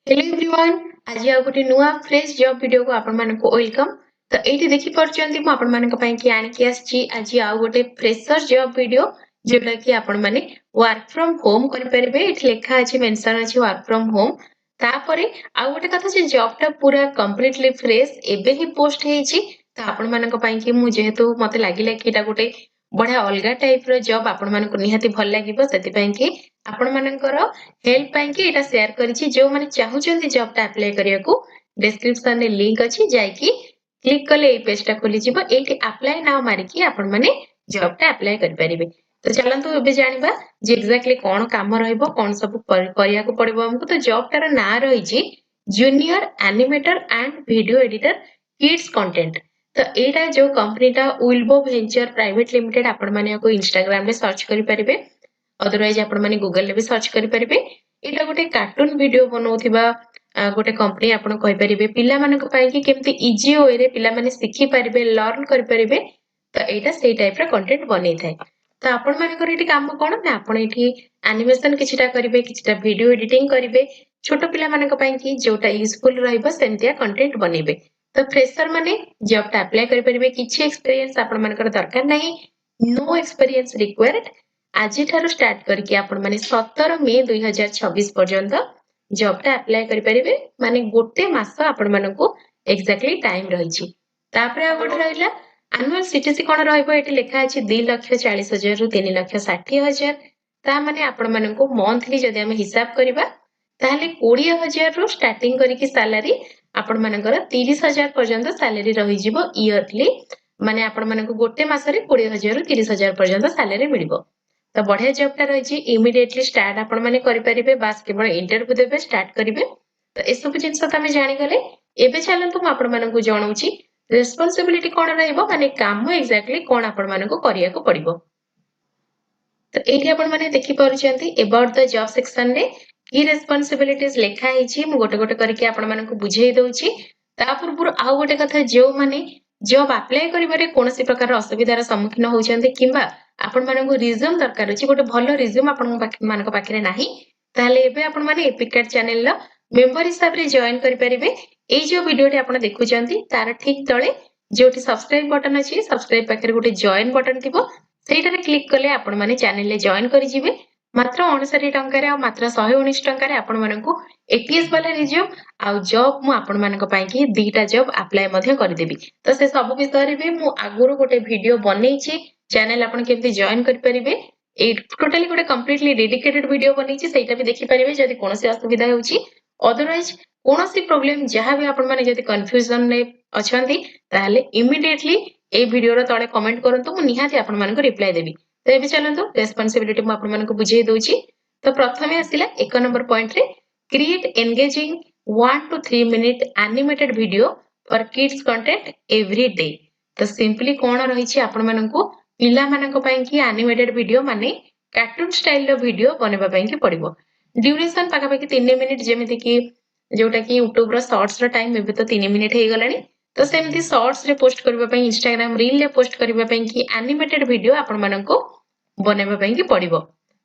Hello everyone आज आ गोटे नुआ फ्रेश जॉब वीडियो को आपण मानको वेलकम। तो एठी देखि परचंती मु आपण मानको पई कि आनि कि आछि आज आ गोटे फ्रेशर जॉब वीडियो जेटा कि आपण माने वर्क फ्रॉम होम करि परिबे। एठी लेखा अछि मेंशन अछि वर्क फ्रॉम होम। तापरे आ गोटे कथा जे जॉब टा पूरा कंप्लीटली फ्रेश एबे ही पोस्ट हेछि। तो आपण मानको पई कि मु जेहेतु मते लागिला कि एटा गोटे बढ़िया अलगा टाइप रो जॉब आपण मानको निहाती भल लागिबो सेति पई कि आपण मानकर हेल्प पाई कि एटा शेयर करिछि जो माने चाहुचंती जॉब टा अप्लाई करिया को डिस्क्रिप्शन रे लिंक अछि जाय कि क्लिक कले ए पेज टा खुली जिवो एठी अप्लाई नाउ मारि कि आपण माने जॉब टा अप्लाई करि परिबे। तो चलंतु एबे जानिबा जे एक्जेक्टली कोन काम रहइबो कोन सब करिया को पड़िबो हमको। तो जॉब टार ना रहिछि junior animator and video editor kids content. तो एटा जो कंपनीटा विल्बो वेंचर प्राइवेट लिमिटेड आपण माने को इंस्टाग्राम रे सर्च करि परिबे। अदरवाइज आपण माने गूगल रे भी सर्च करि परिबे। एटा गोटे कार्टून वीडियो बनौथिबा गोटे कंपनी आपण कहि परिबे पिला मानक पई कि केमति इजी वे रे पिला माने सिखि परिबे लर्न करि परिबे। तो एटा सेही टाइप रो कंटेंट बनै थाए। तो आपण मानकर एठी काम कोन ना आपण एठी एनिमेशन किछटा करिबे किछटा वीडियो एडिटिंग करिबे छोटो पिला मानक पई कि जोटा यूजफुल रहइबो सेमतिया कंटेंट बनेबे। तो फ्रेशर माने जॉब टा अप्लाई करि परिबे किछि एक्सपीरियंस आपण मानकर दरकार नाही नो एक्सपीरियंस रिक्वायर्ड। आज स्टार्ट करके आपण माने 17 मे 2026 पर्यंत जॉब टा अप्लाई करि परिबे माने गोटे मास आपण मानको एक्जेक्टली टाइम रहिछि। तापरे आ गोटे रहिला एनुअल सीटीसी कोन रहइबो एठी लेखा अछि 2,40,000 रु 3,60,000। ता माने आपण मानको मंथली जदि हम हिसाब करिबा ताहले 20,000 रु स्टार्टिंग करिकि सैलरी आपण मानकर 30,000 पर्यंत सैलरी रहि जिवो ईयरली। माने आपण मानको गोटे मासरे 20,000 रु 30,000 पर्यंत सैलरी मिलिबो। तो बढ़िया जॉब टा रही इमिडिएटली स्टार्ट आपण माने करि परिबे बास केवल इंटरव्यू देबे स्टार्ट करिवे। तो ए सब जिंस तमे जानि गले एबे चलंतु म आपण मानकु जणाउची रिस्पांसिबिलिटी कोन रहइबो माने काम एक्जेक्टली कोन आपण मानकु करिया को पड़िबो। तो एठी आपण माने देखि परचंती अबाउट द जॉब सेक्शन रे की रिस्पांसिबिलिटीज लेखा हिची मु गोटे गोटे करके आपण मानकु बुझेई दउची। ता पूर्वरु आ गोटे कथा जो माने जॉब अप्लाई करिबारे कोनोसी प्रकार असुविधार सम्मुखीन होउचंती किंबा आपण मानकु रिज्यूम दरकार अछि गोटे भलो रिज्यूम आपण मानक पाखरे नाही ताले एबे आपण माने एपिकार्ड चैनल लो मेंबर हिसाब रे जॉइन करि परिबे। ए जो वीडियोटी आपण देखुचंती तार ठीक तळे जोटी सब्सक्राइब बटन अछि सब्सक्राइब पाखरे गोटे जॉइन बटन थिबो सेटारे क्लिक कले आपण माने चैनल ले जॉइन करि जिवे। मात्र 69 टंका रे आ मात्र 119 टंका रे आपण मानकु एटीएस वाला रिज्यूम आ जॉब मु आपण मानक पई कि दीटा जॉब अप्लाई मध्ये करि देबी। तो से सब विषय रे भी मु आगुरु गोटे वीडियो बनेछि चैनल आपण केमति जॉइन करि परिबे ए टोटली गोटे कंप्लीटली डेडिकेटेड वीडियो बनेछि सेटा भी देखि परिबे जदि कोनोसी असुविधा होउछि। अदरवाइज कोनोसी प्रॉब्लम जहां भी आपण माने जदि कंफ्यूजन ने अछंती ताले इमिडिएटली ए वीडियो रो तळे कमेंट करंतु मु निहाती आपण मानको रिप्लाई देबी। तो एबे चलंतु रेस्पोंसिबिलिटी मु आपण मानको बुझेई दउछि। तो प्रथमे आसिला 1 नंबर पॉइंट रे create engaging 1 to 3 minute animated video for kids content every day. तो सिंपली कोन रहिछि आपण मानको पिला मानक पई कि एनिमेटेड वीडियो माने कार्टून स्टाइल रो वीडियो बनेबा पई कि पड़िबो। ड्यूरेशन पाका पाकी 3 मिनिट जेमिति कि जोटा कि YouTube रो शॉर्ट्स रो टाइम एबे तो 3 मिनिट हे गलानी। तो सेमति शॉर्ट्स रे पोस्ट करबा पई इंस्टाग्राम रील रे पोस्ट करबा पई कि एनिमेटेड वीडियो आपण मानको बनेबा पई कि पड़िबो।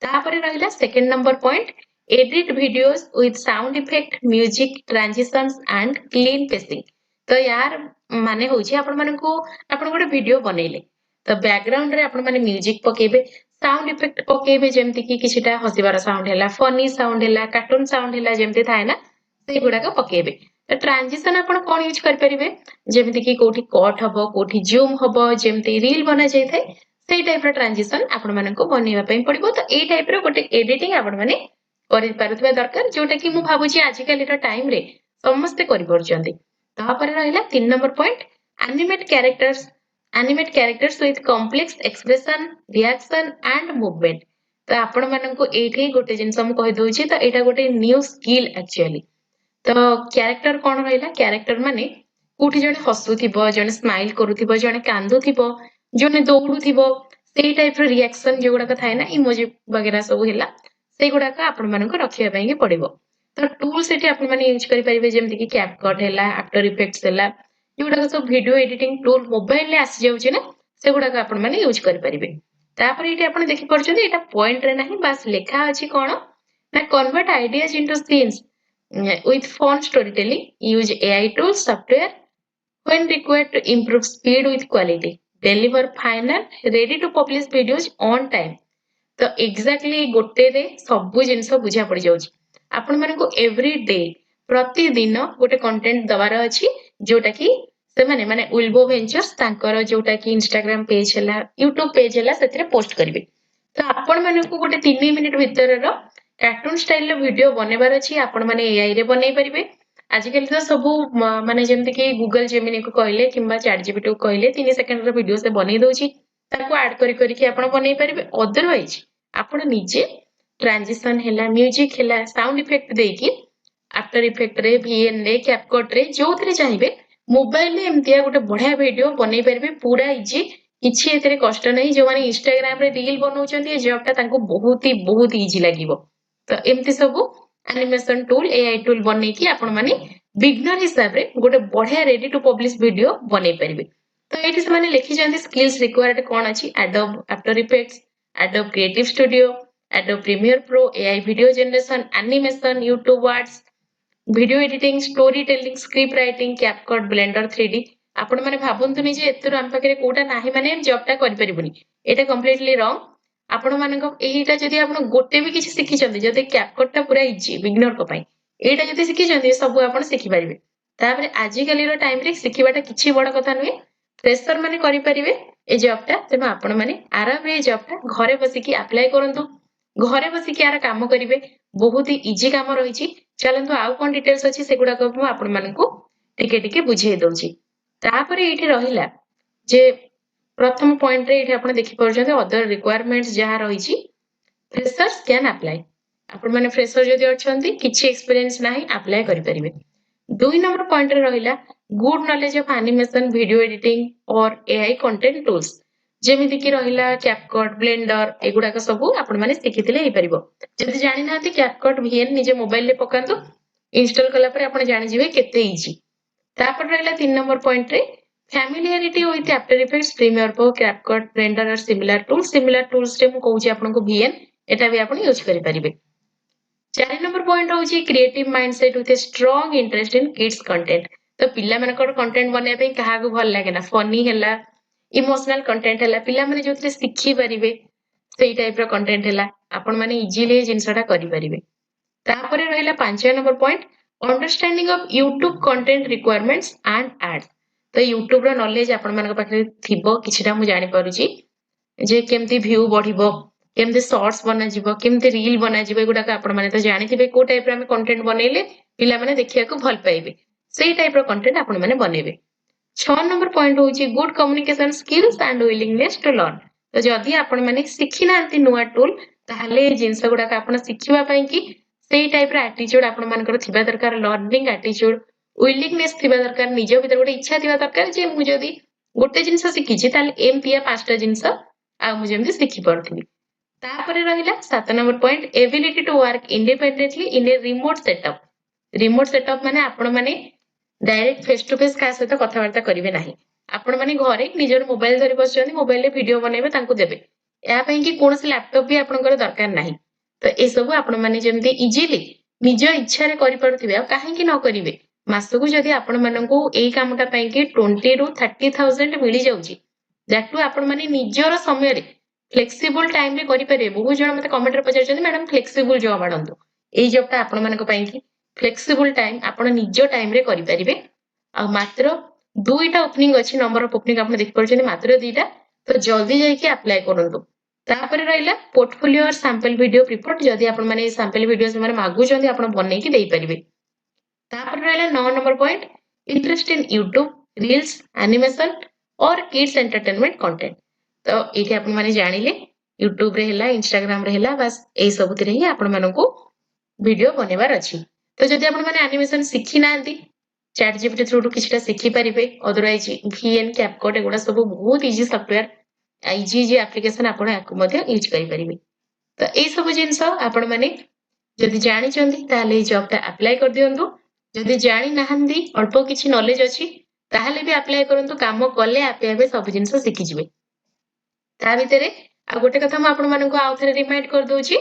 तापरे रहिला second number point edit videos with sound effect music transitions and clean pacing. तो यार माने होछि आपण मानको आपण गोटे वीडियो बनेले तो बैकग्राउंड रे आपण माने म्यूजिक पकेबे साउंड इफेक्ट पकेबे जेमति कि किछटा हसिबार साउंड हैला फनी साउंड हैला कार्टून साउंड हैला जेमति थाए ना से गुडा को पकेबे। तो ट्रांजिशन आपण कोन यूज कर परिबे जेमति कि कोठी कट हबो कोठी जूम हबो जेमति रील बना जाय थाए सेही टाइप रो ट्रांजिशन आपण मानको बनेबा पई पड़िबो। तो ए टाइप रो गोटे एडिटिंग आपण माने करि पारुथबा दरकार जोटा कि मु भाबुची आज काली रो टाइम रे समस्त करि परचंती। तापरे रहिला 3 number point animate characters with complex expression reaction and movement. तो आपण माननको एठी गोटे जिंस हम कहि दोछि तो एटा गोटे न्यू स्किल एक्चुअली। तो कैरेक्टर कोन रहिला कैरेक्टर माने कोठी जने हसुथिबो जने स्माइल करूथिबो जने कांदुथिबो जने दौड़ुथिबो सेही टाइप रो रिएक्शन जोगुडा का थाए ना इमोजी वगैरह सब हिला से गुडा का आपण मानको रखिया पई कि पड़िबो। तो टूल्स एठी आपण माने यूज करि परिबे जेमति कि कैपकट हैला आफ्टर इफेक्ट्स हैला जोगुडा सब वीडियो एडिटिंग टूल मोबाइल ले आसी जाउछि ना से गुडा का आपण माने यूज करि परिबे। तापर एठी आपण देखि परछथि एटा पॉइंट रे नाही बस लेखा अछि कोन ना convert ideas into scenes with fun storytelling, use AI tools, software when required to improve speed with quality, deliver final ready to publish videos on time. तो एक्जाक्टली गोटे रे सब जिनस बुझा पड़ जाउची आपण मानको एवरी डे प्रतिदिन गोटे कंटेंट दबार अछि जोटा कि से माने उल्बो वेंचर्स तांकर जोटा कि इंस्टाग्राम पेज हला यूट्यूब पेज हला सेतरे पोस्ट करिवे तो आपण मानको गोटे 3 मिनिट भीतर रो कार्टून स्टाइल रो वीडियो बनेबार अछि आपण माने एआई रे बनै परिबे आजिकल तो सब माने जेमति कि गूगल जेमिनी को कहले किंबा चैट जीपीटी को कहले 3 सेकंड रो वीडियो से बनै दोची ताको ऐड करी करी कि आपण बनै परिबे अदरवाइज आपण निजे ट्रांजिशन हैला म्यूजिक हैला साउंड इफेक्ट देकी आफ्टर इफेक्ट रे वीएन रे कैपकट रे जो थरे चाहिबे मोबाइल रे एमतिया गोटे बढ़िया वीडियो बनै परिबे पूरा इजी किछि एतरे कष्ट नै जो माने इंस्टाग्राम रे रील बनौचंती ए जॉबटा तांको बहुत इजी लागिवो तो एमति सब एनिमेशन टूल एआई टूल बनै कि आपण माने बिगनर हिसाब रे गोटे बढ़िया रेडी टू पब्लिश वीडियो बनै परिबे तो एठी से माने लिखि जंती स्किल्स रिक्वायर्ड कोन अछि Adobe After Effects Adobe Creative Studio Adobe Premiere Pro AI video generation animation YouTube words video editing storytelling script writing CapCut Blender 3D आपण माने भाबंतुनी जे एतरो हम पाखरे कोटा नाही माने जॉबटा करि परिबुनी एटा कंप्लीटली रॉन्ग आपण मानको एहीटा जदी आपण गोटे भी किछि सिखि चंदी जदी कैपकटटा पूरा इजी बिगनर को पई एटा जदी सिखि चंदी सब आपण सिखि परिबे तापरे आजि काली रो टाइम रे सिखिबाटा किछि बड़ कथा नुए फ्रेशर माने करि परिबे ए जॉबटा तेमा आपण माने आराम रे जॉबटा घरे बसी की अप्लाई करंतु घरे बसी की आरा काम करिवे बहुत ही इजी काम रहिछि चलंतु आउ कोन डिटेल्स अछि सेगुडा को मु आपण मानकु टिके टिके बुझेइ दउछि तापरे एठी रहिला जे प्रथम पॉइंट रे एठी आपण देखि परजते अदर रिक्वायरमेंट्स जहा रहिछि फ्रेशर्स कैन अप्लाई आपण माने फ्रेशर जदि अछंती किछि एक्सपीरियंस नाही अप्लाई करि परिबे 2 नंबर पॉइंट रे रहिला good knowledge of animation video editing और एआई कंटेंट टूल्स जेमिति कि रहिला कैपकट ब्लेंडर एगुडा सब आपण माने सिखिथिले हे परिबो जदि जानि नाथि कैपकट वीएन निजे मोबाइल रे पकांतु इंस्टॉल कला परे आपण जानि जिवे केते इजी तापर रहिला 3 नंबर पॉइंट रे familiarity with After Effects Premiere Pro CapCut Blender और सिमिलर टूल्स रे मु कहूची आपनको वीएन एटा भी आपण यूज करि परिबे 4 नंबर पॉइंट होची creative mindset with a strong interest in kids content तो पिल्ला मानकर कंटेंट बने पे कहा को भल लागे ना फनी हैला इमोशनल कंटेंट हैला पिल्ला माने जोथरे सिखि परिबे सेही टाइप रो कंटेंट हैला आपण माने इजीली जिंसटा करि परिबे तापरे रहिला 5 number point understanding of YouTube content requirements and ads तो YouTube रो नॉलेज आपण मानक पाखरे थिबो किछिटा मु जानि परुची जे केमती व्यू बढ़िबो केमती शॉर्ट्स बना जिवो केमती रील बना जिवो एगुडा आपण माने तो जानिथिबे को टाइप रो हम कंटेंट बनेले पिला माने देखिया को भल पाइबे सेही टाइप रो कंटेंट आपण माने बनेबे 6 नंबर पॉइंट होची good communication skills and willingness to learn तो जदी आपण माने सिखि नांती नुवा टूल ताहले जिंस गुडा का आपण सिखिबा पई कि सेही टाइप रो एटीट्यूड आपण मानकर थिबा दरकार लर्निंग एटीट्यूड विलिंगनेस थिबा दरकार निजो भीतर गोटे इच्छा थिबा दरकार जे मु जदी गोटे जिंस सिखिछि ताले एमतिया पांचटा जिंस आ मु जेमति सिखि परथिबी तापरे रहिला 7 number point ability to work independently in a remote setup माने आपण माने डायरेक्ट फेस टू फेस का सहित कथा वार्ता करिवे नाही आपण माने घरे निजर मोबाइल धरि बसचंदी मोबाइल रे वीडियो बनेबे तांको देबे या पई कि कोनोसी लैपटॉप भी आपनकर दरकार नाही तो ए सब आपण माने जेमति इजीली निज इच्छा रे करि परथिबे काहे कि न करिवे मासकु जदी आपण माननकु एई कामटा पई कि 20 रु 30000 मिली जाउची दैट टू आपण माने निजर समय रे फ्लेक्सिबल टाइम रे करि परिबे बहुत जण मते कमेंट रे पचारचंदी मैडम फ्लेक्सिबल जॉब आडंतु एई जॉबटा आपण मानक पई कि फ्लेक्सिबल टाइम आपण निजो टाइम रे करि परिबे आ मात्र दुईटा ओपनिंग अछि नंबर ऑफ ओपनिंग आपण देखि परचंदी मात्र दुईटा तो जल्दी जाई कि अप्लाई करंतु तापर रहिला पोर्टफोलियो और सैंपल वीडियो रिपोर्ट जदी आपण माने सैंपल वीडियो से माने मागु चंदी आपण बनै कि देई परिबे तापर रहिला 9 number point interest in YouTube reels animation और किड्स एंटरटेनमेंट कंटेंट तो एठी आपण माने जानिले YouTube रे हैला Instagram रे हैला बस ए सब तिरे ही आपण मानको वीडियो बनेबार अछि तो जदी आपण माने एनिमेशन सिखि नांती चैट जीपीटी थ्रू किछटा सिखि परिबे अदरवाइज वीएन कैपकट एगुडा सब बहुत इजी सॉफ्टवेयर इजी एप्लीकेशन आपण याकु मध्ये यूज करि परिबे तो ए सब जिंस आपण माने जदी जानि चंदी ताले जॉबटा अप्लाई कर दियंतु जदी जानि नाहंदी अल्प किछि नॉलेज अछि ताहले भी अप्लाई करंतु काम कले आपे आपे सब जिंस सिखि जिवे ता भितरे आ गोटे कथा म आपण मानको आउ थरे रिमाइंड कर दोछि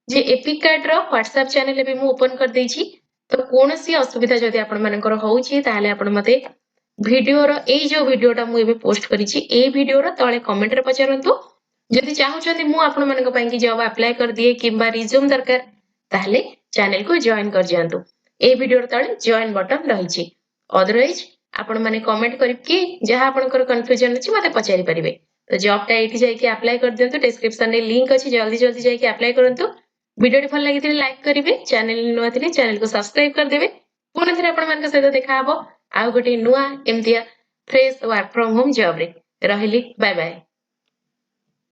जे एपिक कार्ड रो WhatsApp चैनल भी मु ओपन कर देछि तो कोनोसी असुविधा जदि आपण मानकर होउची ताले आपण मते भिडिओर एई जो भिडिओटा मु एबे पोस्ट करिछि एई भिडिओर तळे कमेंट रे पचारंतु जदि चाहुचंदी मु आपण मानक पई कि जॉब अप्लाई कर दिए किंबा रिज्यूम दरकार ताले चैनल को जॉइन कर जियंतु ए भिडिओर तळे जॉइन बटन रहिछि अदरवाइज आपण माने कमेंट करके जहा आपनकर कंफ्यूजन अछि मते पचारि परिबे तो जॉब टा एठी जाई कि अप्लाई कर दियंतु डिस्क्रिप्शन रे लिंक अछि जल्दी जल्दी जाई कि अप्लाई करंतु वीडियो भल लगी लाइक करेंगे चैनल नुआ थे चैनल को सब्सक्राइब कर देबे पुणी थे आपण मान सहित देखा हबो आ गोटे नुआ एमतिया fresh work from home job रे रहिली बाय बाय।